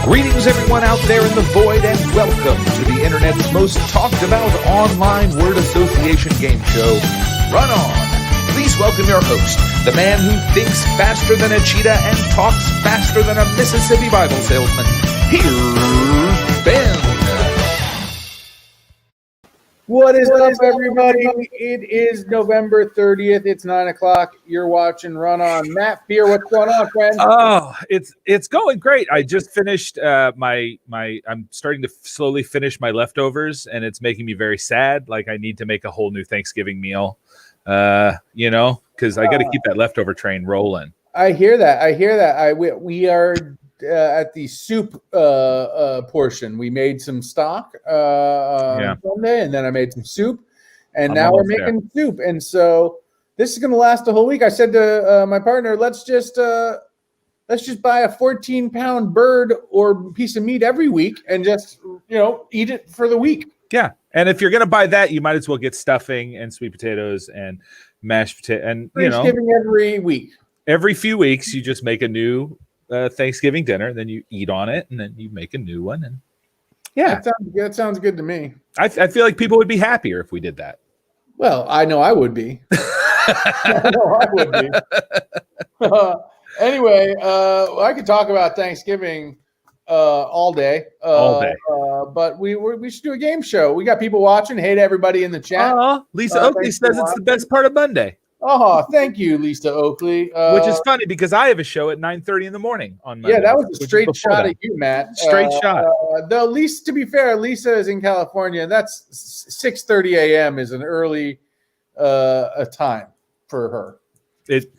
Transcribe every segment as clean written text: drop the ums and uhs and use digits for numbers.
Greetings, everyone out there in the void, and welcome to the internet's most talked about online word association game show, Run On. Please welcome your host, the man who thinks faster than a cheetah and talks faster than a Mississippi Bible salesman. Here's Ben. What is up, everybody? It is November 30th. It's 9 o'clock. You're watching Run On. Matt Beer, what's going on, friend? Oh, it's going great. I just finished I'm starting to slowly finish my leftovers, and it's making me very sad. Like I need to make a whole new Thanksgiving meal, because I got to keep that leftover train rolling. I hear that. We are at the soup portion. We made some stock on Sunday, and then I made some soup, and now we're making soup. And so this is going to last the whole week. I said to my partner, let's just buy a 14-pound bird or piece of meat every week and just eat it for the week. Yeah, and if you're going to buy that, you might as well get stuffing and sweet potatoes and mashed potato, and Thanksgiving every week. Every few weeks, you just make a new Thanksgiving dinner, then you eat on it, and then you make a new one. And yeah, that sounds good to me. I feel like people would be happier if we did that. Well, I know I would be. Anyway, I could talk about Thanksgiving all day. But we should do a game show. We got people watching. Hey to everybody in the chat. Lisa Oakley says it's the best part of Monday. Oh, thank you, Lisa Oakley. Which is funny because I have a show at 9:30 in the morning on Monday. Yeah, that was a straight shot at you, Matt. Straight shot. Though, Lisa, to be fair, Lisa is in California. That's 6:30 a.m. is an early time for her.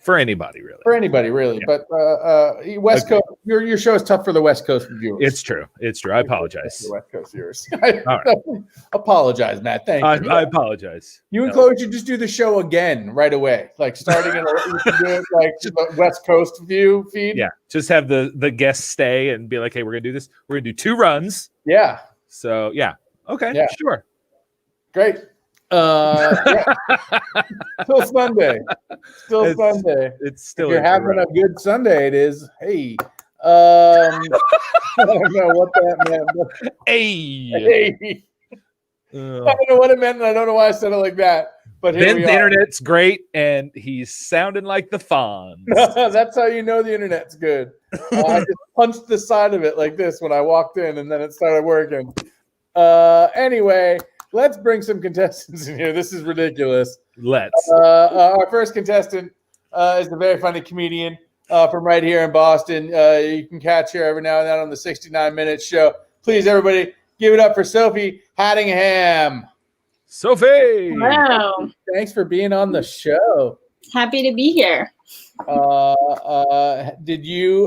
For anybody, really. Yeah. But West Coast, your show is tough for the West Coast viewers. It's true. I apologize. The West Coast viewers. Apologize, Matt. Thank you. I apologize. You and Chloe should just do the show again right away. Like starting in the West Coast view feed. Yeah. Just have the guests stay and be like, hey, we're gonna do this. We're gonna do 2 runs. Yeah. So yeah. Okay. Yeah. Sure. Great. Still Sunday. Sunday. It's still. If you're having a good Sunday, it is. Hey, I don't know what that meant. Hey. I don't know what it meant, and I don't know why I said it like that. But here we are. The internet's great, and he's sounding like the Fonz. That's how you know the internet's good. I just punched the side of it like this when I walked in, and then it started working. Anyway. Let's bring some contestants in here. This is ridiculous. Our first contestant is a very funny comedian from right here in Boston. You can catch her every now and then on the 69-minute show. Please, everybody, give it up for Sophie Hattingham. Sophie! Hello. Thanks for being on the show. Happy to be here. Did you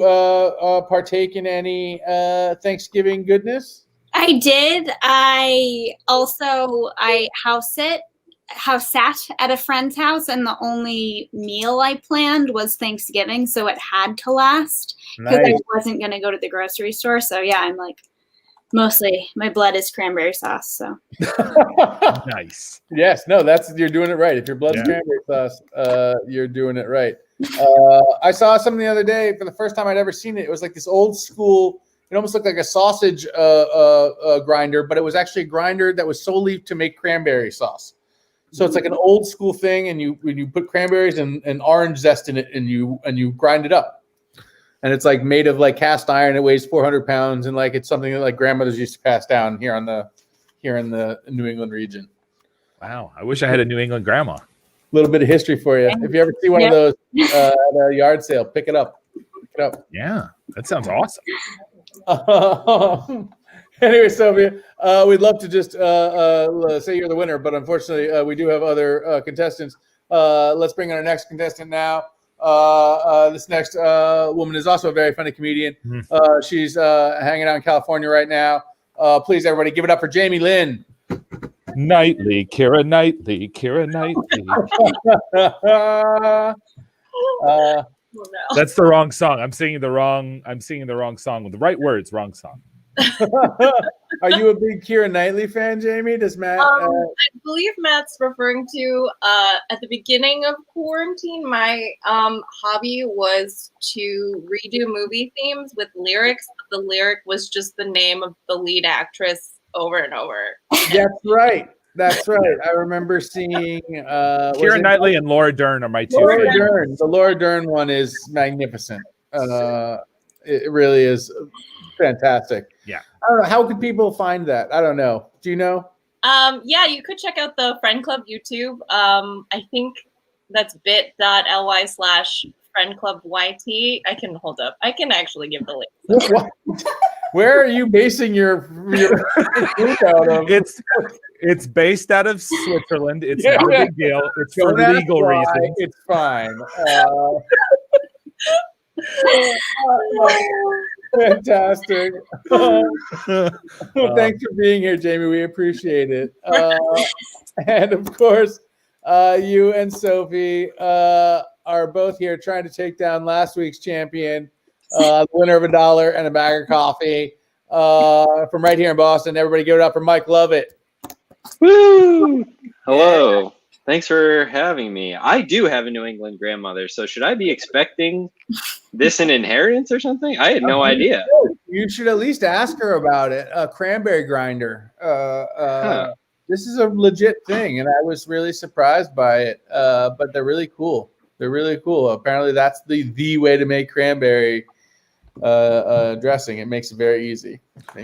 partake in any Thanksgiving goodness? I did. I house sat at a friend's house, and the only meal I planned was Thanksgiving, so it had to last because I wasn't going to go to the grocery store. So yeah, I'm like, mostly my blood is cranberry sauce. So nice. Yes, no, you're doing it right. If your blood's cranberry sauce, you're doing it right. I saw something the other day for the first time I'd ever seen it. It was like this old school. It almost looked like a sausage grinder, but it was actually a grinder that was solely to make cranberry sauce. So it's like an old school thing, and you put cranberries and orange zest in it, and you grind it up. And it's like made of like cast iron. It weighs 400 pounds, and like it's something that like grandmothers used to pass down here in the New England region. Wow, I wish I had a New England grandma. A little bit of history for you. If you ever see one of those at a yard sale, pick it up. Yeah, that sounds awesome. Anyway, Sophie, we'd love to just say you're the winner, but unfortunately, we do have other contestants. Let's bring on our next contestant now. This next woman is also a very funny comedian. She's hanging out in California right now. Please, everybody, give it up for Jamie Lynn. Knightley, Keira Knightley. That's the wrong song. I'm singing the wrong song with the right words. Wrong song. Are you a big Keira Knightley fan, Jamie? Does Matt? I believe Matt's referring to at the beginning of quarantine, my hobby was to redo movie themes with lyrics. The lyric was just the name of the lead actress over and over. That's right. That's right. I remember seeing Keira Knightley and Laura Dern are my two. Laura Dern. The Laura Dern one is magnificent. It really is fantastic. Yeah. I don't know. How could people find that? I don't know. Do you know? Yeah, you could check out the Friend Club YouTube. I think that's bit.ly/friendclubyt. I can hold up. I can actually give the link. What? Where are you basing your group out of? It's based out of Switzerland. It's not a big deal. It's for Don't legal ask why. reasons. It's fine. Fantastic. Thanks for being here, Jamie. We appreciate it. And of course, you and Sophie are both here trying to take down last week's champion, the winner of $1 and a bag of coffee from right here in Boston. Everybody give it up for Mike Lovett. Woo! Hello. Thanks for having me. I do have a New England grandmother, so should I be expecting this in inheritance or something? I had no idea. You should at least ask her about it. A cranberry grinder. This is a legit thing, and I was really surprised by it. But they're really cool. They're really cool. Apparently, that's the way to make cranberry dressing. It makes it very easy.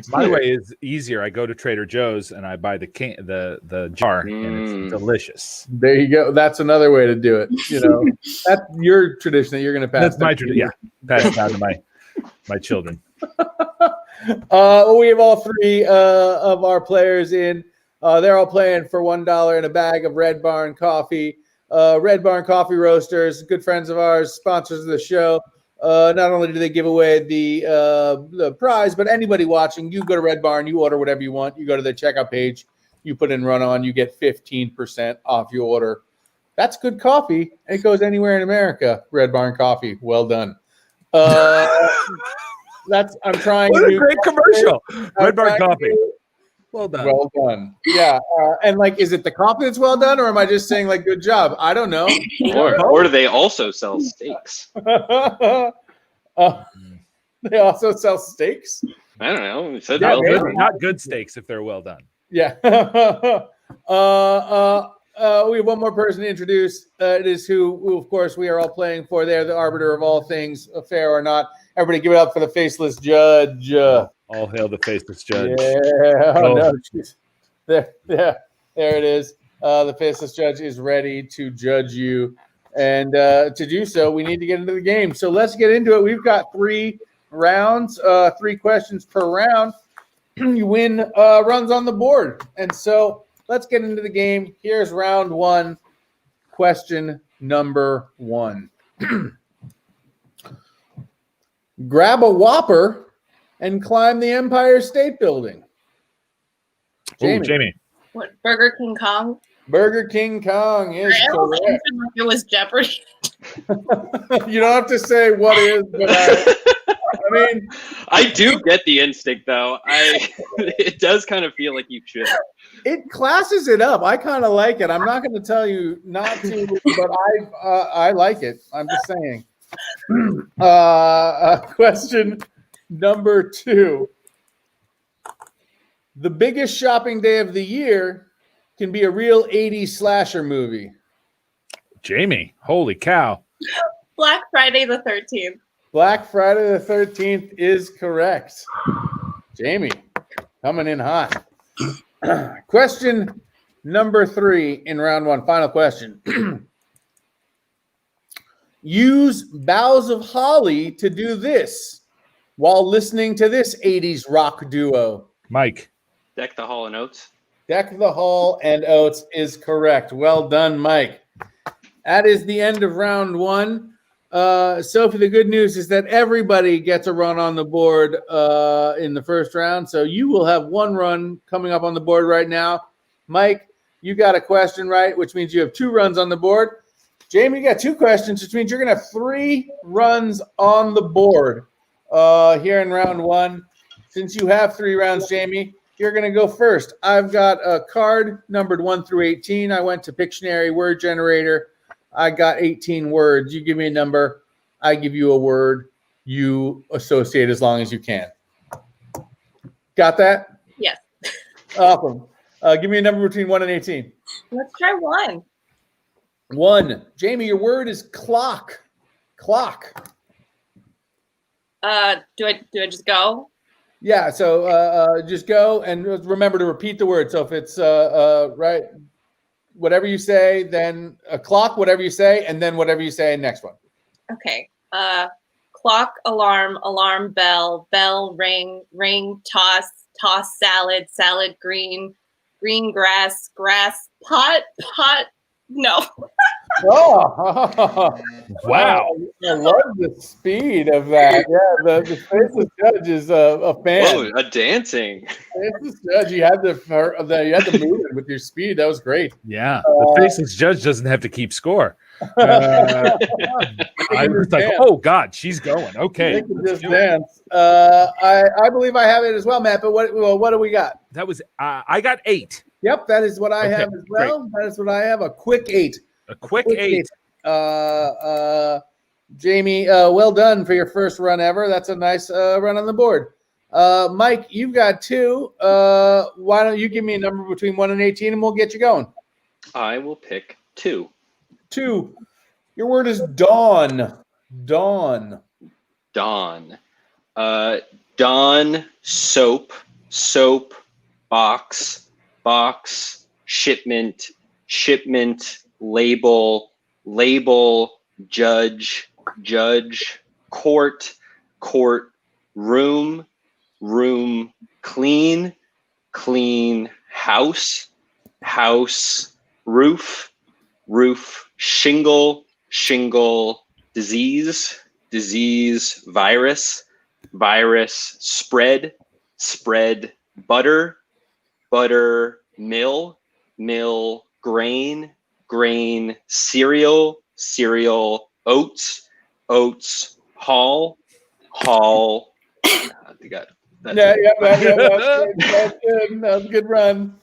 My way is easier. I go to Trader Joe's and I buy the jar, and it's delicious. There you go. That's another way to do it. You know, that's your tradition that you're going to pass. That's my tradition. Yeah, pass it down to my children. We have all three of our players in. They're all playing for $1 and a bag of Red Barn coffee. Red Barn Coffee Roasters, good friends of ours, sponsors of the show. Not only do they give away the prize, but anybody watching, you go to Red Barn, you order whatever you want. You go to the checkout page, you put in Run On, you get 15% off your order. That's good coffee. It goes anywhere in America. Red Barn Coffee, well done. I'm trying. What a great commercial. Red Barn Coffee. Well done. Well done. Yeah. And like, is it the coffee that's well done, or am I just saying like, good job? I don't know. Or do they also sell steaks? They also sell steaks. I don't know. It said Not good steaks if they're well done. Yeah. We have one more person to introduce. It is who, of course, we are all playing for. They're the arbiter of all things, fair or not. Everybody give it up for the faceless judge. All hail the faceless judge. Yeah. Oh, no. There it is. The faceless judge is ready to judge you. And to do so, we need to get into the game. So let's get into it. We've got 3 rounds, 3 questions per round. You win runs on the board. And so let's get into the game. Here's round 1, question number 1. Grab a Whopper and climb the Empire State Building. Jamie. What, Burger King Kong? Burger King Kong is correct. It was Jeopardy. You don't have to say what is, but I mean, I do get the instinct, though. It does kind of feel like you should. It classes it up. I kind of like it. I'm not going to tell you not to, but I like it. I'm just saying. Question number 2. The biggest shopping day of the year can be a real 80s slasher movie. Jamie, holy cow. Black Friday the 13th. Black Friday the 13th is correct. Jamie, coming in hot. Question number 3 in round 1. Final question. Use Boughs of Holly to do this while listening to this 80s rock duo. Mike. Deck the Hall and Oates. Deck the Hall and Oates is correct. Well done, Mike. That is the end of round 1. Sophie, the good news is that everybody gets a run on the board in the first round. So you will have 1 run coming up on the board right now. Mike, you got a question right, which means you have 2 runs on the board. Jamie, you got 2 questions, which means you're going to have 3 runs on the board here in round 1. since you have 3 rounds, Jamie, you're going to go first. I've got a card numbered 1 through 18. I went to Pictionary word generator. I got 18 words. You give me a number. I give you a word. You associate as long as you can. Got that? Yes. Awesome. Give me a number between 1 and 18. Let's try 1. 1. Jamie, your word is clock. Clock. Do I just go? Yeah, so just go and remember to repeat the word. So if it's right, whatever you say, then a clock, whatever you say, and then whatever you say, next one. Okay. Clock, alarm, alarm bell, bell ring, ring toss, toss salad, salad green, green grass, grass pot, pot. No. Oh, Wow. I love the speed of that. Yeah, the faceless judge is a fan. Whoa, a dancing. Faceless judge, you had to move it with your speed. That was great. Yeah. The faceless judge doesn't have to keep score. I was like, oh God, she's going. Okay. They can just dance. I believe I have it as well, Matt. But what do we got? That was I got 8. Yep, that is what I Okay, have as well. That is what I have. A quick 8. A quick 8. Jamie, well done for your first run ever. That's a nice run on the board. Mike, you've got 2. Why don't you give me a number between 1 and 18, and we'll get you going. I will pick 2. 2. Your word is dawn. Dawn. Dawn. Dawn, soap, soap, box, box, shipment, shipment, label, label, judge, judge, court, court, room, room, clean, clean, house, house, roof, roof, shingle, shingle, disease, disease, virus, virus, spread, spread, butter, butter, mill, mill, grain, grain, cereal, cereal, oats, oats, hall, hall. That's That's good. That was a good run.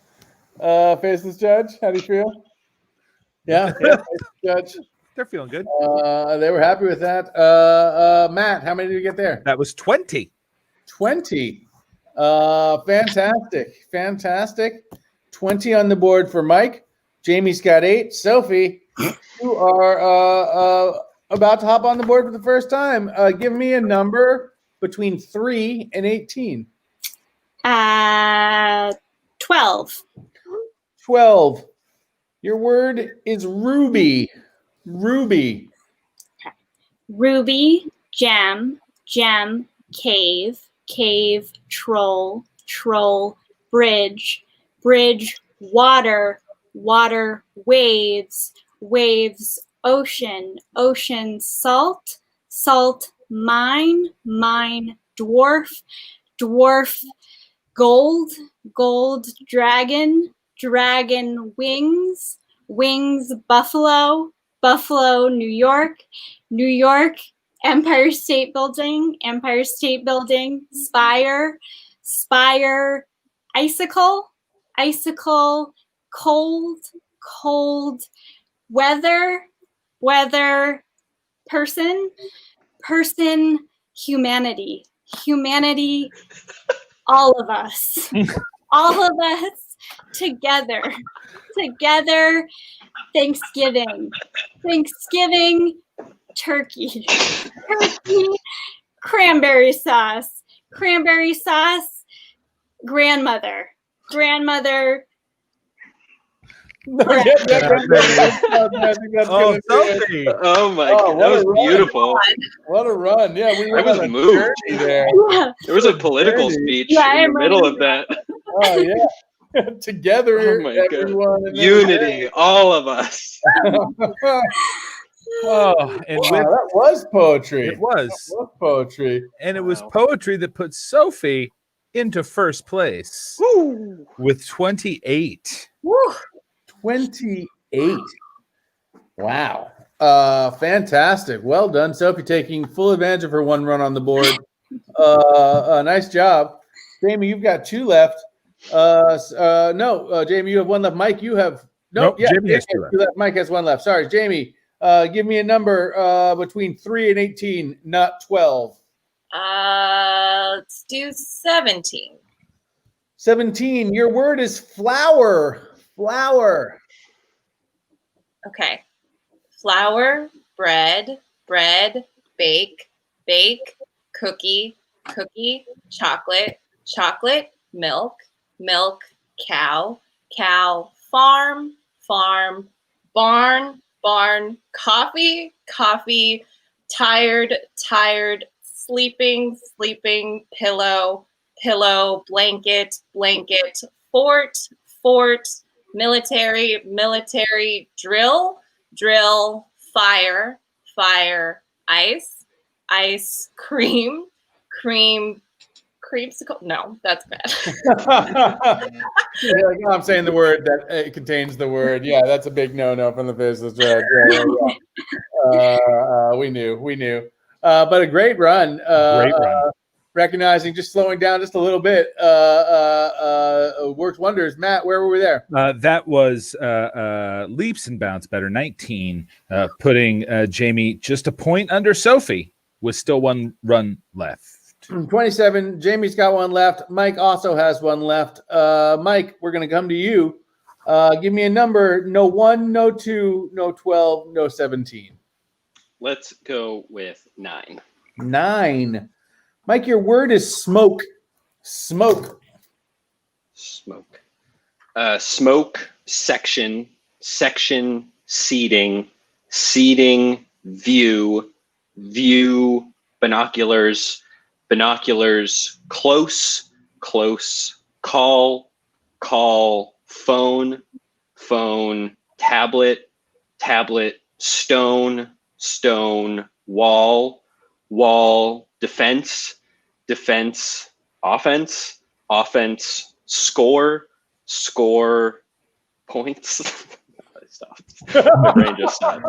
Faceless judge, how do you feel? Yeah, faceless judge. They're feeling good. They were happy with that. Matt, how many did you get there? That was 20. 20. Fantastic. 20 on the board for Mike. Jamie's got 8. Sophie, you are about to hop on the board for the first time. Give me a number between 3 and 18. 12. 12. Your word is ruby. Ruby. Ruby, gem, gem, cave, cave, troll, troll, bridge, bridge, water, water, waves, waves, ocean, ocean, salt, salt, mine, mine, dwarf, dwarf, gold, gold, dragon, dragon, wings, wings, buffalo, buffalo, New York, New York, Empire State Building, Empire State Building, spire, spire, icicle, icicle, cold, cold, weather, weather, person, person, humanity, humanity, all of us, together, together, Thanksgiving, Thanksgiving, turkey, turkey, cranberry sauce, grandmother, grandmother. Oh, Sophie. Oh my god, that was beautiful. What a run. Yeah, I was moved. There. Yeah. There was a political speech Yeah, in the middle of that. Oh, yeah. Together, Oh my god. everyone. Unity, all of us. Oh, and Wow, with that was poetry. it was. That was poetry. And it was Wow. poetry that put Sophie into first place with 28. Woo. 28. Wow. Fantastic. Well done, Sophie, taking full advantage of her one run on the board. Nice job. Jamie, you've got 2 left. No, Jamie, you have 1 left. Mike, you have Nope, Jamie has 2 2 left. Mike has 1 left. Sorry, Jamie. Give me a number between 3 and 18, not 12. Let's do 17. 17. Your word is flour. Flour. Okay. Flour, bread, bake, cookie, chocolate, milk, cow, farm, barn, coffee, tired, sleeping, pillow, blanket, fort, military, drill, fire, ice, cream, creamsicle. No, that's bad. Like, I'm saying the word that it contains the word. Yeah, that's a big no from the business. Yeah. We knew. But a great run. Great run. Recognizing, just slowing down just a little bit, worked wonders. Matt, where were we there? That was leaps and bounds better. 19, putting Jamie just a point under Sophie with still 1 run left. 27. Jamie's got 1 left. Mike also has 1 left. Mike, we're going to come to you. Give me a number. No 1, no 2, no 12, no 17. Let's go with 9. 9. Mike, your word is smoke. Smoke. Smoke, section, seating, view, binoculars, close, call, phone, tablet, stone, wall, defense, offense, score, points. I stopped. My brain just stopped.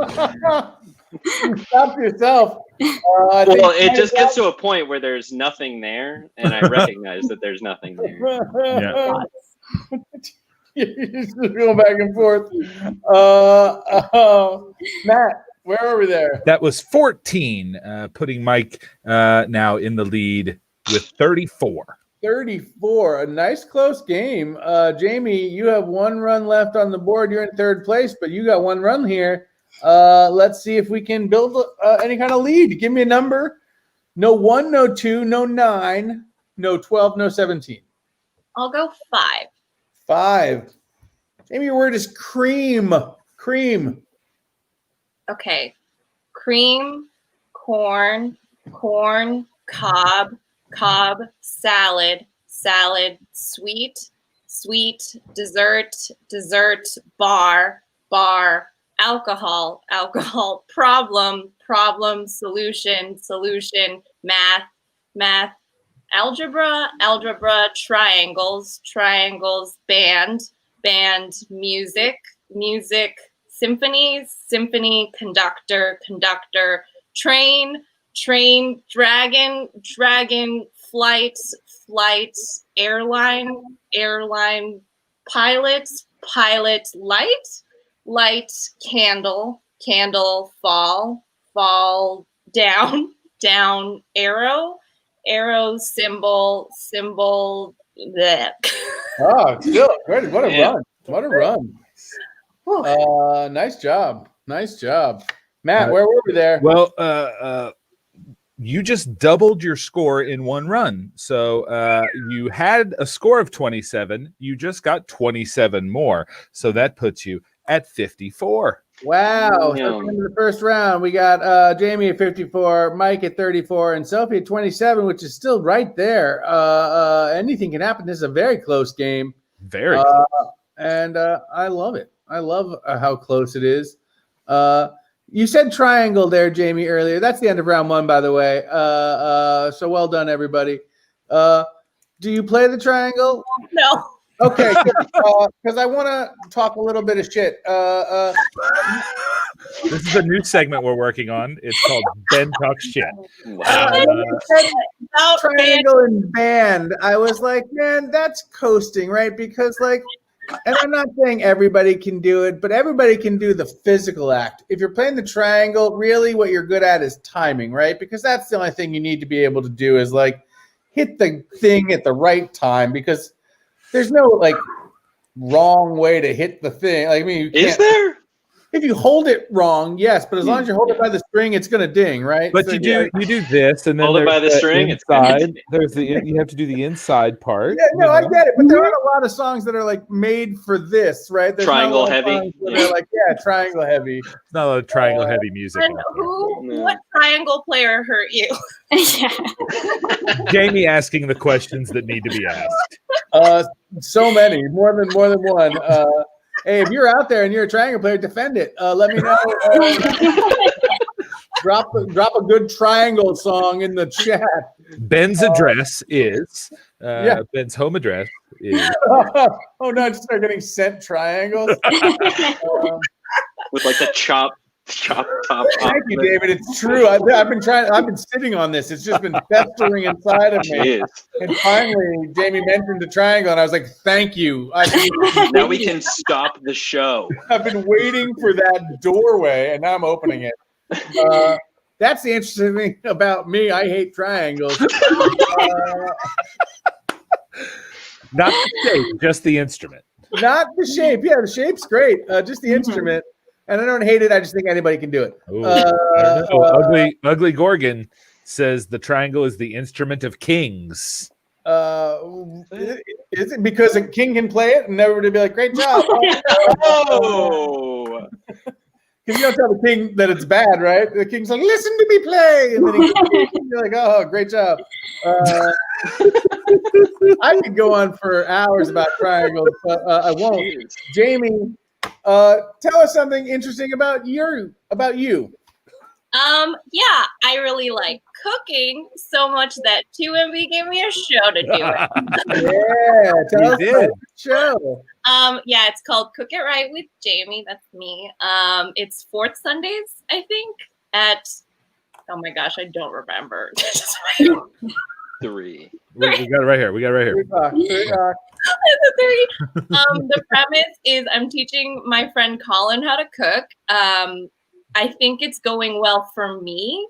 Stop yourself. Well, it just gets to a point where there's nothing there, and I recognize that there's nothing there. Yeah. You're just going back and forth. Matt, where are we there? That was 14, putting Mike now in the lead with 34. 34. A nice close game. Jamie, you have 1 run left on the board. You're in 3rd place, but you got 1 run here. Let's see if we can build any kind of lead. Give me a number. No 1, no 2, no 9, no 12, no 17. I'll go 5. 5. Jamie, your word is cream. Okay. Cream, corn, cob, salad, sweet, dessert, bar, alcohol, problem, solution, math, algebra, triangles, band, music, symphony, conductor, train, dragon, flight, airline, pilot, light, candle, fall, down, arrow, symbol, bleh. Oh, still great. What a run. Nice job. Matt, where were we there? Well, you just doubled your score in 1 run. So you had a score of 27. You just got 27 more. So that puts you at 54. Wow. Yeah. So in the first round, we got Jamie at 54, Mike at 34, and Sophie at 27, which is still right there. Anything can happen. This is a very close game. Very close. And I love it. I love how close it is. You said triangle there, Jamie, earlier. That's the end of round 1, by the way. So well done, everybody. Do you play the triangle? No. Okay, because I want to talk a little bit of shit. This is a new segment we're working on. It's called Ben Talks Shit. Wow. That about triangle and band, I was like, man, that's coasting, right? Because like, and I'm not saying everybody can do it, but everybody can do the physical act. If you're playing the triangle, really what you're good at is timing, right? Because that's the only thing you need to be able to do is like hit the thing at the right time, because there's no like wrong way to hit the thing. Like, I mean, you can't, Is there? if you hold it wrong, yes, but as long as you hold it by the string, it's gonna ding, right? But So, you do this, and then Hold it by there's the string, it's inside. There's you have to do the inside part. Yeah, no, I get it, but there aren't a lot of songs that are like made for this, right? There's not a Triangle lot of heavy? songs that are like, yeah, triangle heavy. It's not a lot of triangle heavy music. And out there. what triangle player hurt you? Yeah. Jamie asking the questions that need to be asked. So many, more than one. Hey, if you're out there and you're a triangle player, defend it. Let me know. Drop a good triangle song in the chat. Ben's address is Ben's home address is Oh no, I just start getting sent triangles. With like the chop top. Thank you, David. It's true. I've been sitting on this. It's just been festering inside of me. Jeez. And finally, Jamie mentioned the triangle, and I was like, "Thank you." Now we can stop the show. I've been waiting for that doorway, and now I'm opening it. That's the interesting thing about me. I hate triangles. not the shape, just the instrument. Not the shape. Yeah, the shape's great. Just the instrument. And I don't hate it. I just think anybody can do it. Ooh, I don't know. Ugly Gorgon says the triangle is the instrument of kings. Is it because a king can play it and everybody be like, "Great job"? Oh, Because you don't tell the king that it's bad, right? The king's like, "Listen to me play," and then you're like, "Oh, great job." I could go on for hours about triangles, but I won't. Jamie, tell us something interesting about you. Yeah, I really like cooking so much that 2MB gave me a show to do it. Yeah, tell us about the show. Yeah, it's called Cook It Right with Jamie. That's me. It's fourth Sundays, I think, at, oh my gosh, I don't remember. 3. We got it right here. 3 o'clock. The premise is I'm teaching my friend Colin how to cook. I think it's going well for me.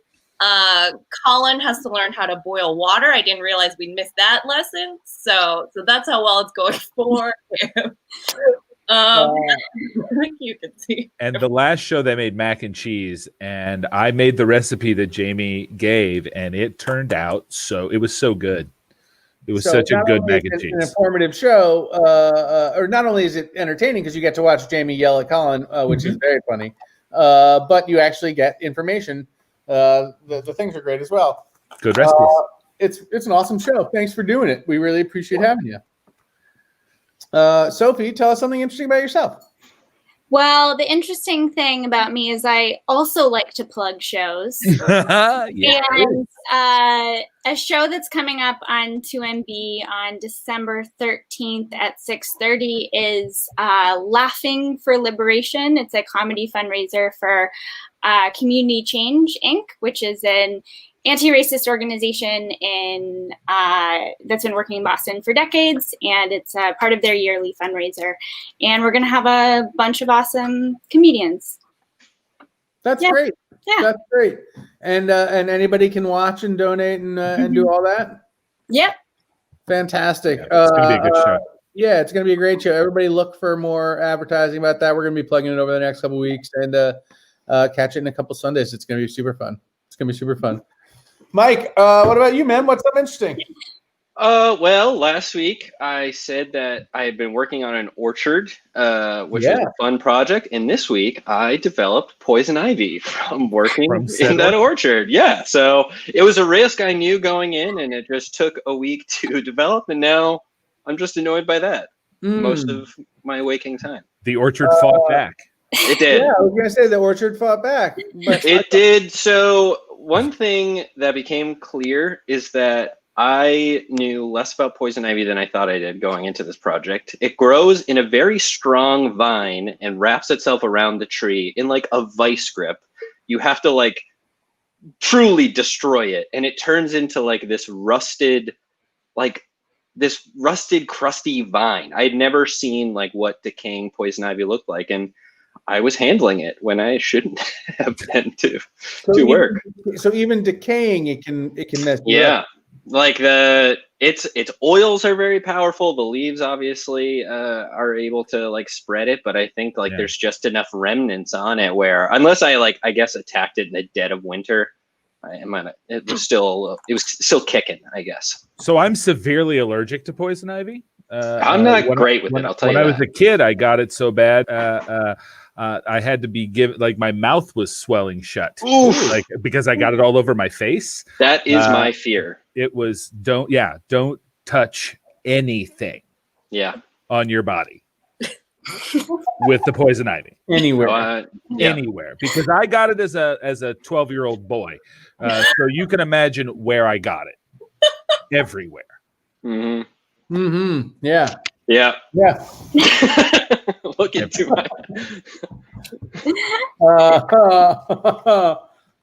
Colin has to learn how to boil water. I didn't realize we missed that lesson. So that's how well it's going for him. You can see. And the last show they made mac and cheese, and I made the recipe that Jamie gave, and it turned out it was so good. It was such a good mac and cheese. An informative show, or not only is it entertaining because you get to watch Jamie yell at Colin, which is very funny, but you actually get information. The things are great as well. Good recipes. It's an awesome show. Thanks for doing it. We really appreciate having you. Sophie, tell us something interesting about yourself. Well, the interesting thing about me is I also like to plug shows. Yeah. And a show that's coming up on 2MB on December 13th at 6:30 is Laughing for Liberation. It's a comedy fundraiser for Community Change, Inc., which is an anti-racist organization that's been working in Boston for decades, and it's part of their yearly fundraiser. And we're going to have a bunch of awesome comedians. That's Yeah. great. Yeah. That's great. And anybody can watch and donate and do all that. Yep. Fantastic. It's gonna be a good show. Yeah, it's going to be a great show. Everybody look for more advertising about that. We're going to be plugging it over the next couple of weeks and catch it in a couple Sundays. It's going to be super fun. Mike, what about you, man? What's up interesting? Well, last week I said that I had been working on an orchard, which was a fun project. And this week I developed poison ivy from working in that orchard. Yeah. So it was a risk I knew going in, and it just took a week to develop. And now I'm just annoyed by that most of my waking time. The orchard fought back. It did. Yeah, I was going to say the orchard fought back. It did. So one thing that became clear is that I knew less about poison ivy than I thought I did going into this project. It grows in a very strong vine and wraps itself around the tree in like a vice grip. You have to like truly destroy it, and it turns into like this rusted, crusty vine. I had never seen like what decaying poison ivy looked like, and I was handling it when I shouldn't have been to work. So even decaying, it can mess you Yeah, up. like its oils are very powerful. The leaves obviously are able to like spread it, but I think like there's just enough remnants on it where, unless I guess attacked it in the dead of winter, it was still kicking, I guess. So I'm severely allergic to poison ivy. I'm not great with it. I'll tell you when that. I was a kid, I got it so bad. I had to be given, like, my mouth was swelling shut, like, because I got it all over my face. That is my fear. It was don't touch anything on your body with the poison ivy anywhere. Anywhere, because I got it as a 12-year-old boy, so you can imagine where I got it. Everywhere. Yeah. Look into my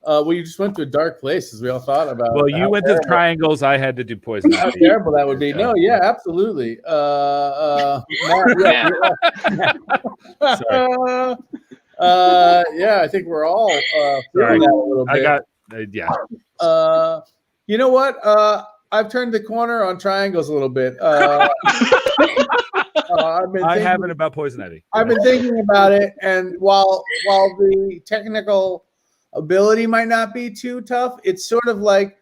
well, you just went to a dark place, as we all thought about. Well, you went to the triangles. I had to do poison ivy. How terrible that would be. No, yeah, absolutely. Matt, yeah, I think we're all feeling that a little bit. You know what? I've turned the corner on triangles a little bit. I haven't about poison ivy. I've been thinking about it, and while the technical ability might not be too tough, it's sort of like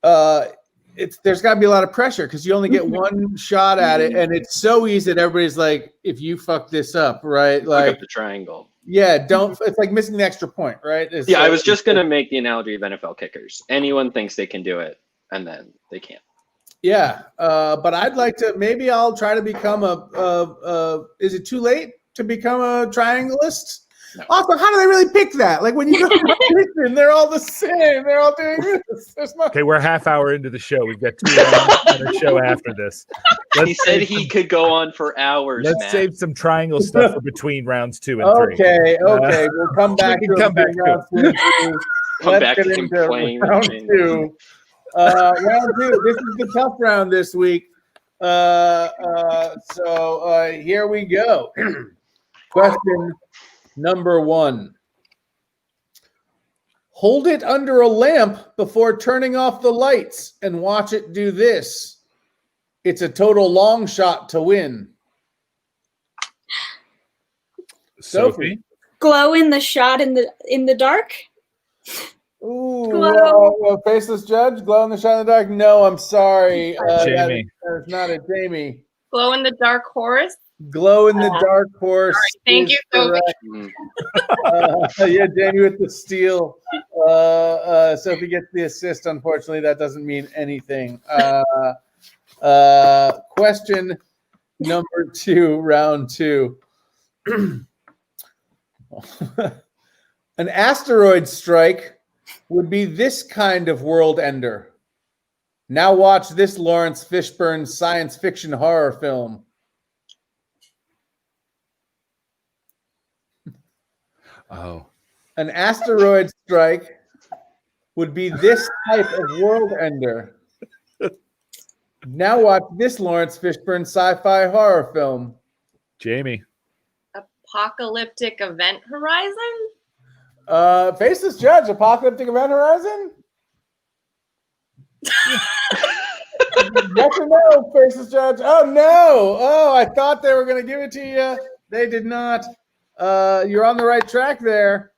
there's got to be a lot of pressure because you only get one shot at it, and it's so easy that everybody's like, if you fuck this up, right? Like, look up the triangle. Yeah, don't. It's like missing the extra point, right? I was just gonna make the analogy of NFL kickers. Anyone thinks they can do it, and then they can't. Yeah, but I'd like to. Maybe I'll try to become is it too late to become a triangleist? No. Also, how do they really pick that? Like when you go to competition, they're all the same. They're all doing this. Okay, we're a half hour into the show. We've got 2 rounds and a show after this. He said he could go on for hours. Let's save some triangle stuff for between rounds 2 and 3. Okay. We'll come back. Come back round 2 and 3. Come back to complain. Round 2. Round 2. This is the tough round this week. So here we go. Question number 1. Hold it under a lamp before turning off the lights and watch it do this. It's a total long shot to win. Sophie? Glow in the shot in the dark? Ooh, well, faceless judge, glow in the shot in the dark. No, I'm sorry. Jamie. That's not it, Jamie. Glow in the dark horse. Glow in the dark horse. Right, thank you, Sophie. Yeah, Jamie with the steal. Sophie gets the assist. Unfortunately, that doesn't mean anything. Question number 2, round 2. An asteroid strike would be this kind of world ender. Now watch this Lawrence Fishburne science fiction horror film. Oh. An asteroid strike would be this type of world ender. Now watch this Lawrence Fishburne sci-fi horror film. Jamie. Apocalyptic Event Horizon? Faceless judge, Apocalyptic Event Horizon? Yes or no, faceless judge? Oh, no. Oh, I thought they were going to give it to you. They did not. You're on the right track there.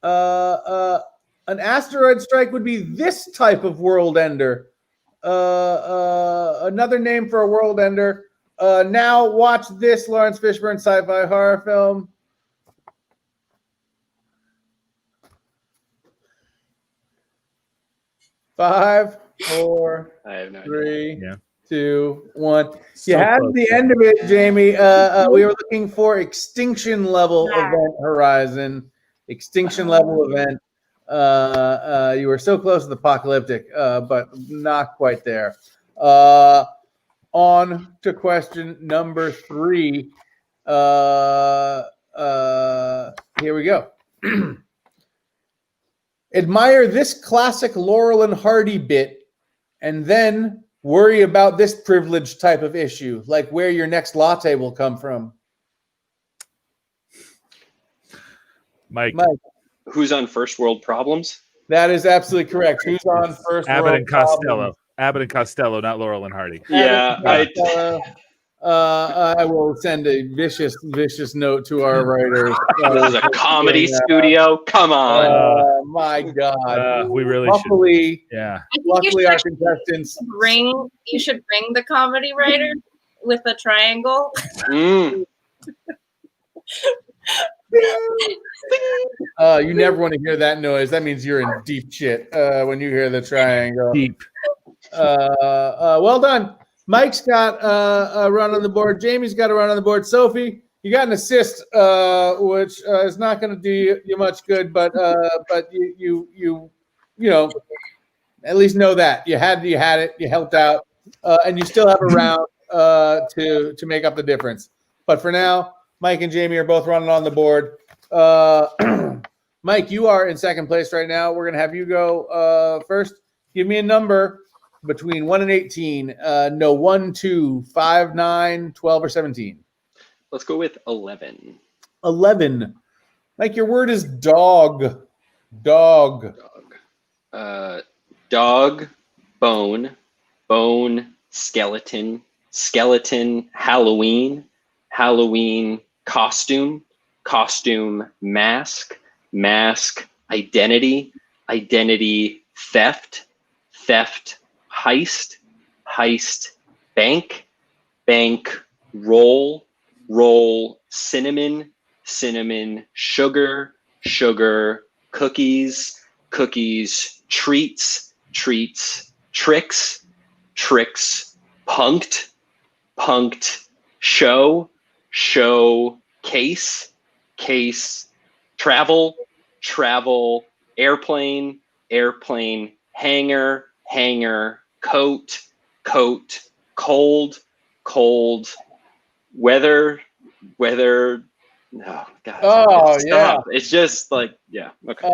An asteroid strike would be this type of world ender. Another name for a world ender. Now watch this Lawrence Fishburne sci-fi horror film. Five, 4, I have no 3, Yeah. 2, 1. So You had close. the end of it, Jamie. We were looking for extinction level event horizon. Extinction level event. You were so close to the apocalyptic, but not quite there. On to question number 3. Here we go. Admire this classic Laurel and Hardy bit, and then worry about this privileged type of issue, like where your next latte will come from. Mike. Who's on First World Problems? That is absolutely correct. Who's on First Abbott World and Costello. Problems? Abbott and Costello, not Laurel and Hardy. Yeah, I will send a vicious note to our writers. this is a comedy studio. Come on. Oh my God! We really Luckily, should. Yeah. I think luckily our contestants. you should bring the comedy writer with a triangle. Mm. You never want to hear that noise. That means you're in deep shit when you hear the triangle. Deep. Well done. Mike's got a run on the board. Jamie's got a run on the board. Sophie, you got an assist, which is not going to do you much good, but you know, at least know that you had it, you helped out, and you still have a round to make up the difference. But for now, Mike and Jamie are both running on the board. Mike, you are in second place right now. We're gonna have you go first. Give me a number between 1 and 18. No, 1, 2, 5, 9, 12, or 17. Let's go with 11. 11. Mike, your word is dog. Dog. Dog, bone, skeleton, Halloween, costume, mask, identity, theft, heist, bank, roll, cinnamon, sugar, cookies, treats, tricks, punked, show, case, travel, airplane, hanger, coat, cold, weather. No, God. Oh, stop. It's just like, yeah. Okay.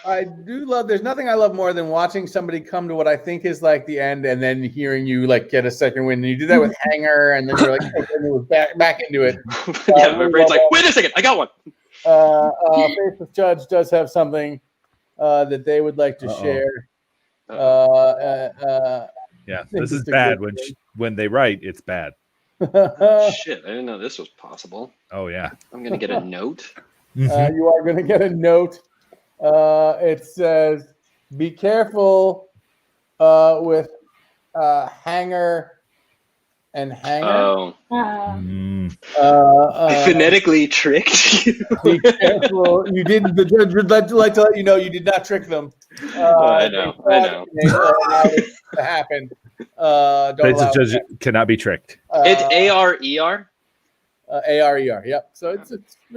I do love, there's nothing I love more than watching somebody come to what I think is like the end and then hearing you like get a second win. And you do that with hanger and then you're like, okay, and we're back into it. Yeah, my brain's like, wait a second, I got one. Faceless Judge does have something that they would like to share. Yeah, this is bad. When they write, it's bad. Shit, I didn't know this was possible. Oh, yeah. I'm going to get a note. You are going to get a note. It says, be careful with hanger and hanger. Oh. I phonetically tricked you. Be careful. You didn't. The judge would like to let you know you did not trick them. I know. It happened. Faceless Judge cannot be tricked. It's ARER. ARER. Yep. So it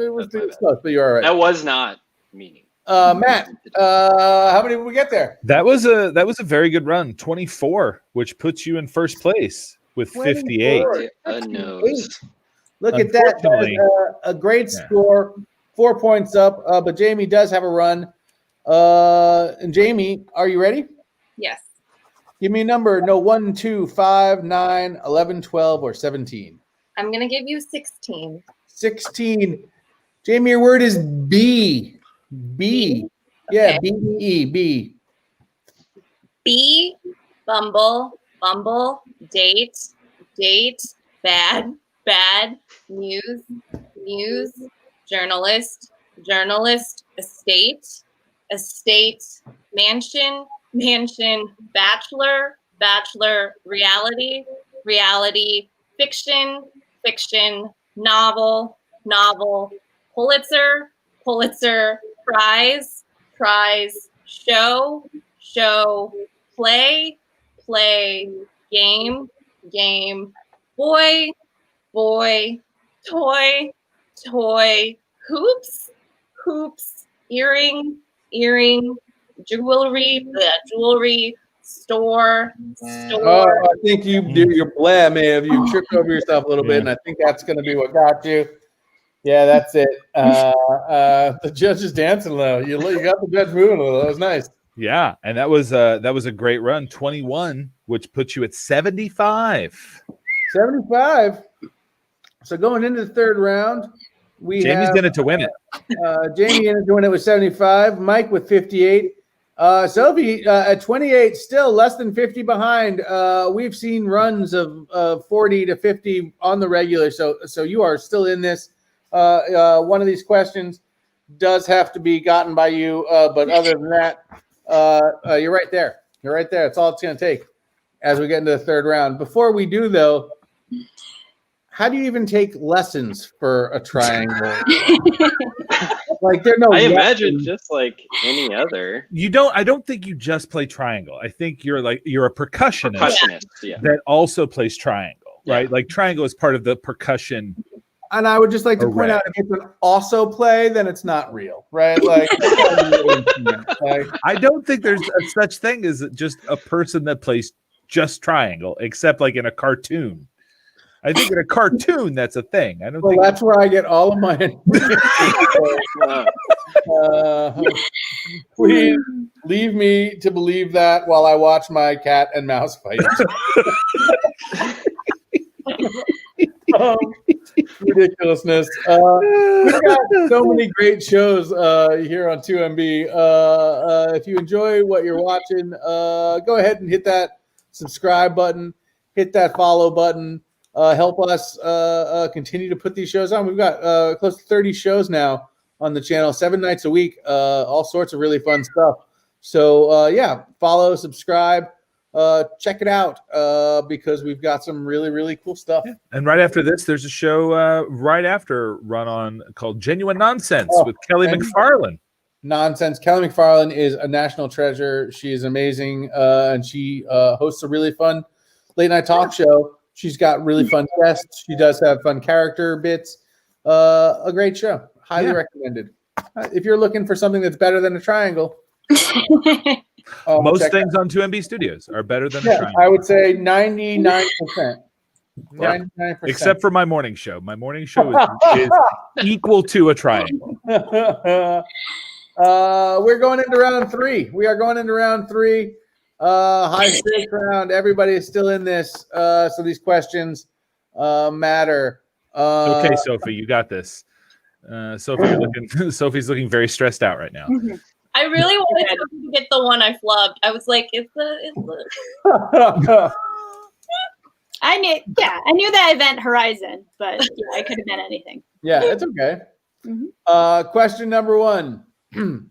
was close, but you're all right. That was not meaning. Matt, how many did we get there? That was a very good run. 24, which puts you in first place with 58. Look at that. That is a great score. 4 points up. But Jamie does have a run. And Jamie, are you ready? Yes. Give me a number. No, 1, 2, 5, 9, 11, 12, or 17. I'm going to give you 16. 16. Jamie, your word is B. B. Yeah, Okay. B-E-E, B. B, bumble, date, bad, news, journalist, estate, mansion, bachelor, reality, fiction, novel, Pulitzer, prize, show, play, game, boy, toy, hoops, earring, jewelry, store. I think your blab may have you tripped over yourself a little bit, and I think that's going to be what got you. Yeah, that's it. The judge is dancing low. You got the judge moving a little. That was nice. Yeah, and that was a great run. 21, which puts you at 75. 75. So going into the third round, Jamie's in it to win it. Jamie in it to win it with 75. Mike with 58. Sophie at 28, still less than 50 behind. We've seen runs of 40 to 50 on the regular. So you are still in this. One of these questions does have to be gotten by you, but other than that, you're right there. You're right there. That's all it's going to take as we get into the third round. Before we do, though, how do you even take lessons for a triangle? Like there no. I imagine just like any other. I don't think you just play triangle. I think you're a percussionist Yeah. that also plays triangle, right? Like triangle is part of the percussion. And I would just like to point out, if it's an also play, then it's not real, right? Like, I don't think there's a such thing as just a person that plays just triangle, except like in a cartoon. I think in a cartoon that's a thing. I don't think that's where I get all of my. Please leave me to believe that while I watch my cat and mouse fight. Ridiculousness. We've got so many great shows here on 2MB. If you enjoy what you're watching, go ahead and hit that subscribe button, hit that follow button. Help us continue to put these shows on. We've got close to 30 shows now on the channel, 7 nights a week, all sorts of really fun stuff. So follow, subscribe. Check it out because we've got some really, really cool stuff. And right after this, there's a show right after Run On called Genuine Nonsense with Kelly McFarland. Nonsense. Kelly McFarland is a national treasure. She is amazing, and she hosts a really fun late night talk show. She's got really fun guests. She does have fun character bits. A great show. Highly recommended. If you're looking for something that's better than a triangle. Most things on 2MB Studios are better than a triangle. I would say 99%. 99%. Except for my morning show. My morning show is equal to a triangle. We're going into round 3. We are going into round 3. High stakes round. Everybody is still in this. So these questions matter. Okay, Sophie, you got this. Sophie's looking very stressed out right now. I really wanted to get the one I flubbed. I was like, it's the I knew that Event Horizon, but it could have been anything. Yeah, it's okay. Question number 1.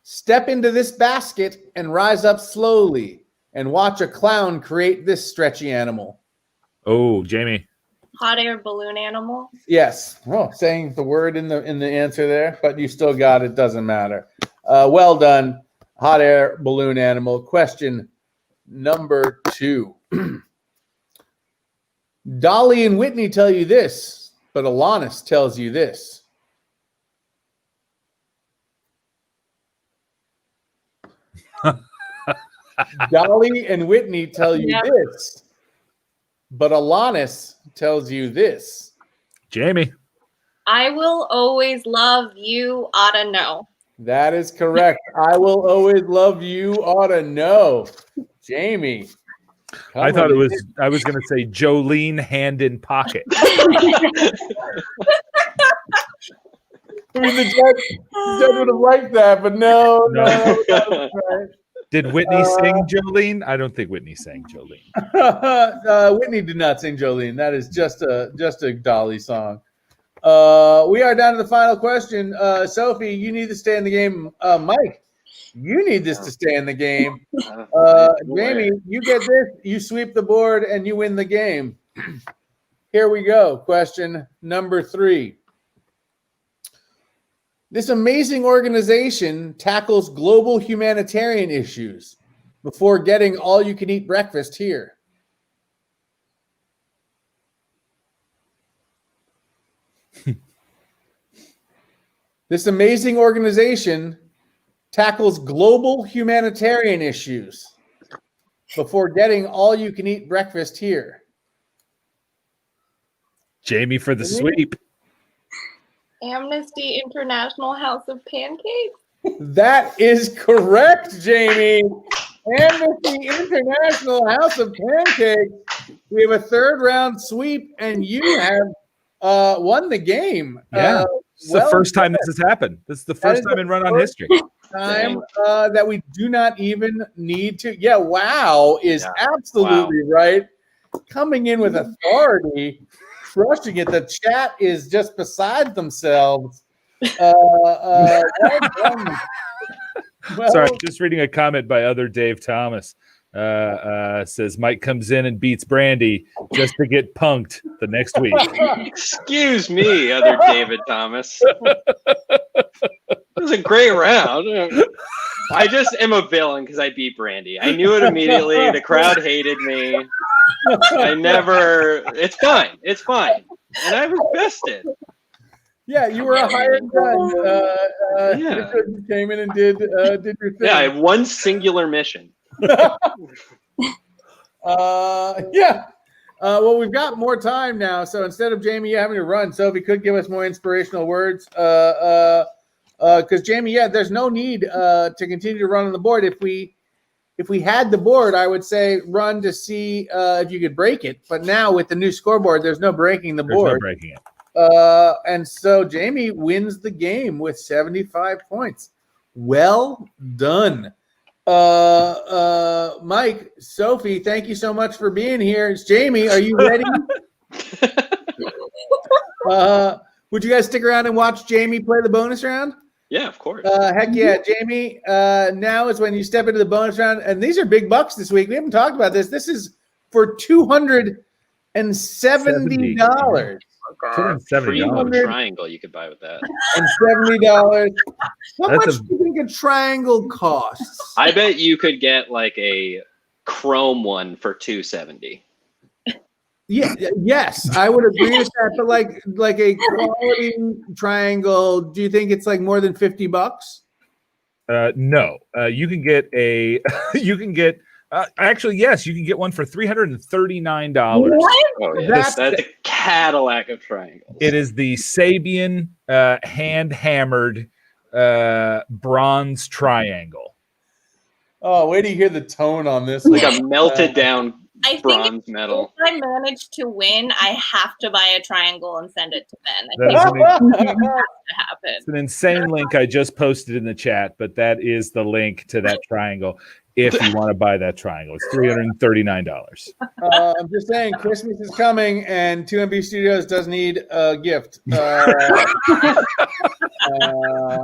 Step into this basket and rise up slowly and watch a clown create this stretchy animal. Oh, Jamie. Hot air balloon animal. Yes. Oh, saying the word in the answer there, but you still got it. Doesn't matter. Well done. Hot air balloon animal. Question number 2. Dolly and Whitney tell you this, but Alanis tells you this. Dolly and Whitney tell you this, but Alanis tells you this. Jamie. I will always love you, oughta know. That is correct. I will always love you, oughta know. Jamie. I thought I was going to say Jolene hand in pocket. I mean, the judge would have liked that, but no. Right. Did Whitney sing Jolene? I don't think Whitney sang Jolene. Whitney did not sing Jolene. That is just a Dolly song. We are down to the final question. Sophie, you need to stay in the game. Mike, you need this to stay in the game. Jamie, you get this. You sweep the board and you win the game. Here we go. Question number 3. This amazing organization tackles global humanitarian issues before getting all-you-can-eat breakfast here. This amazing organization tackles global humanitarian issues before getting all-you-can-eat breakfast here. Jamie for the sweep. Amnesty International House of Pancakes. That is correct, Jamie. Amnesty International House of Pancakes. We have a third round sweep, and you have won the game. Yeah. It's the first time this has happened. This is the first time in run-on history. Time that we do not even need to. Yeah, wow is absolutely right. Coming in with authority, crushing it. The chat is just beside themselves. Well done. Well, Sorry, just reading a comment by other Dave Thomas. Says Mike comes in and beats Brandy just to get punked the next week. Excuse me, other David Thomas. It was a great round. I just am a villain because I beat Brandy. I knew it immediately. The crowd hated me. It's fine. It's fine. And I was bested. yeah, you were a hired gun. You came in and did your thing. Yeah, I have one singular mission. Well, we've got more time now, so instead of Jamie having to run, Sophie could give us more inspirational words. Because Jamie, there's no need to continue to run on the board. If we had the board, I would say run to see if you could break it. But now with the new scoreboard, there's no breaking the board. No breaking it. And so Jamie wins the game with 75 points. Well done. Mike, Sophie, thank you so much for being here. It's Jamie, are you ready? Would you guys stick around and watch Jamie play the bonus round? Yeah, of course. Heck yeah, Jamie. Now is when you step into the bonus round, and these are big bucks this week. We haven't talked about this. This is for $270. $270 triangle you could buy with that. And $70. How much do you think a triangle costs? I bet you could get like a chrome one for $270. Yeah, yes, I would agree with that. But like a quality triangle, do you think it's like more than $50? No, you can get a. You can get. Actually, yes, you can get one for $339. What? Oh, yeah. That's a Cadillac of triangles. It is the Sabian hand-hammered bronze triangle. Oh, wait till you hear the tone on this. Like a melted down I bronze think metal. if I manage to win, I have to buy a triangle and send it to Ben. I That's think that has to happen. It's an insane link I just posted in the chat, but that is the link to that triangle. If you want to buy that triangle, it's $339. I'm just saying, Christmas is coming, and 2MB Studios does need a gift.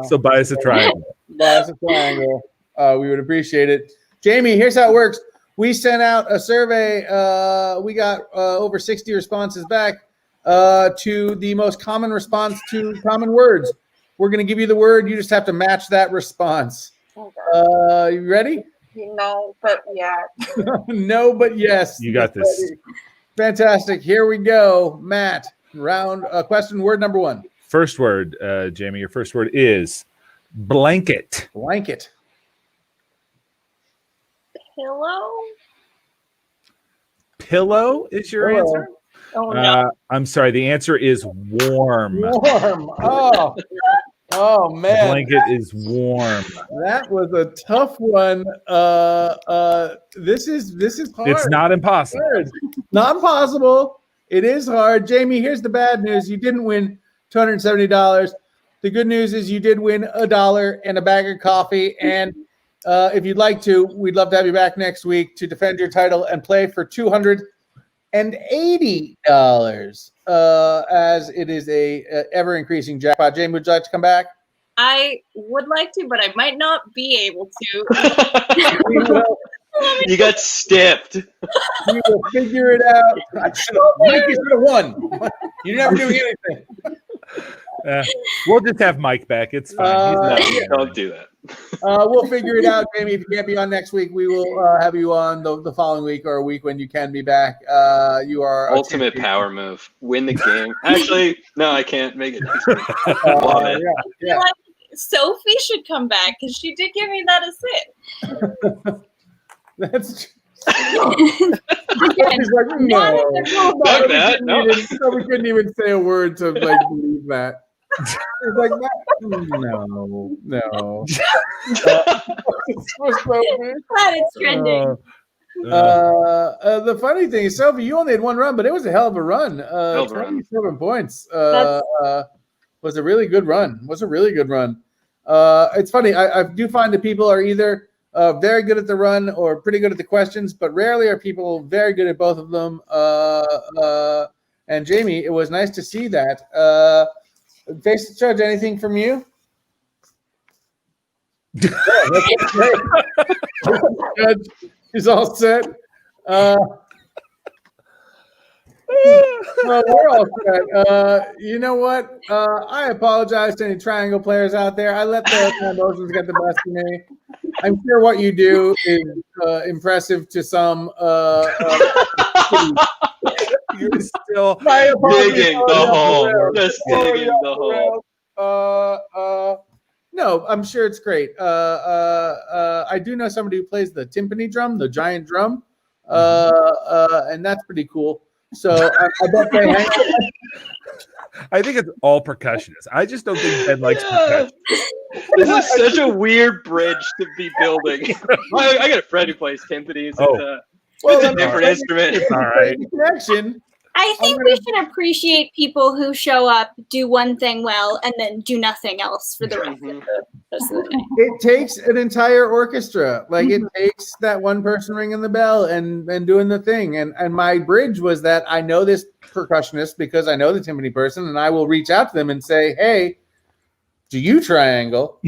So buy us a triangle. Buy us a triangle. We would appreciate it. Jamie, here's how it works. We sent out a survey. We got over 60 responses back to the most common response to common words. We're going to give you the word. You just have to match that response. Okay. You ready? No, but yeah. No, but yes. You got this. Fantastic. Here we go. Matt, question word number one. First word, Jamie, your first word is blanket. Blanket. Pillow? Pillow is your answer? Oh, no. I'm sorry. The answer is warm. Warm. Oh man. Blanket is warm. That was a tough one. This is hard. It's not impossible. Hard. Not impossible. It is hard. Jamie, here's the bad news. You didn't win $270. The good news is you did win $1 and a bag of coffee. And if you'd like to, we'd love to have you back next week to defend your title and play for $280. As it is a ever increasing jackpot. Jamie, would you like to come back? I would like to, but I might not be able to. You got stiffed. We will figure it out. Mike, you should have won. You never do anything. We'll just have Mike back. It's fine. Don't do that. We'll figure it out, Jamie. If you can't be on next week, we will have you on the following week or a week when you can be back. You are ultimate power move. Win the game. Actually, no, I can't make it next week. Love it. Yeah. Like, Sophie should come back because she did give me that assist. That's He's like, no. Fuck that. No. We couldn't even say a word to believe that. It's like, no. Glad it's trending. The funny thing is, Sophie, you only had one run, but it was a hell of a run. 27 points. Was a really good run. It's funny. I do find that people are either very good at the run or pretty good at the questions, but rarely are people very good at both of them. And Jamie, it was nice to see that. Face the Judge, anything from you? Judge is all set. Well, we're all set. You know what? I apologize to any triangle players out there. I let the emotions get the best of me. I'm sure what you do is impressive to some. You're still digging the hole. Just digging the hole. No, I'm sure it's great. I do know somebody who plays the timpani drum, the giant drum, and that's pretty cool. So I bet they hang. I think it's all percussionists. I just don't think Ben likes percussion. This is such a weird bridge to be building. I got a friend who plays timpanis. It's a different instrument. It's all right. Connection. I think we should appreciate people who show up, do one thing well, and then do nothing else for the rest of the day. It takes an entire orchestra. Like it takes that one person ringing the bell and doing the thing. And my bridge was that I know this percussionist because I know the timpani person, and I will reach out to them and say, "Hey, do you triangle?"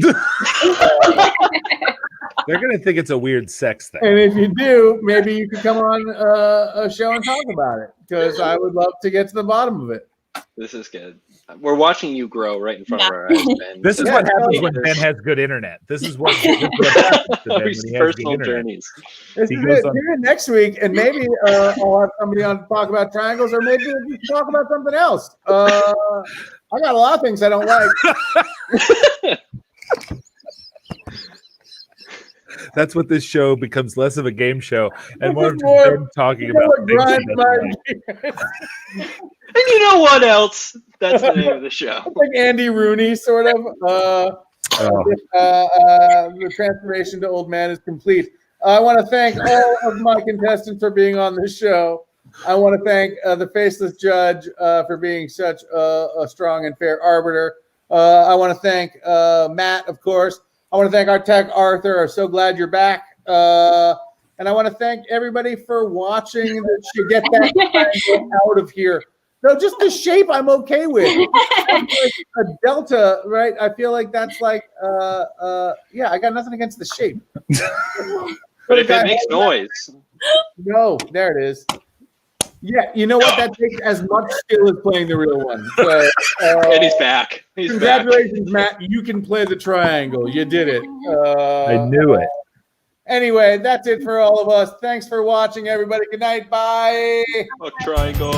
They're going to think it's a weird sex thing. And if you do, maybe you could come on a show and talk about it, because I would love to get to the bottom of it. This is good. We're watching you grow right in front of our eyes, Ben. This is what happens when Ben has good internet. This is what happens to Ben when he has personal good journeys. Tune in next week, and maybe I'll have somebody on to talk about triangles, or maybe we'll just talk about something else. I got a lot of things I don't like. That's what this show becomes, less of a game show and more of just Ben talking about things. And you know what else? That's the name of the show. Like Andy Rooney, sort of. The transformation to old man is complete. I want to thank all of my contestants for being on this show. I want to thank the Faceless Judge for being such a strong and fair arbiter. I want to thank Matt, of course. I want to thank our tech, Arthur. I'm so glad you're back. And I want to thank everybody for watching. To get that out of here. No, just the shape I'm okay with. Like a delta, right? I feel like that's like, yeah, I got nothing against the shape. But if it makes noise. No, there it is. Yeah, you know what? That takes as much skill as playing the real one. So, and he's back. Congratulations, Matt. You can play the triangle. You did it. I knew it. Anyway, that's it for all of us. Thanks for watching, everybody. Good night. Bye. Triangle.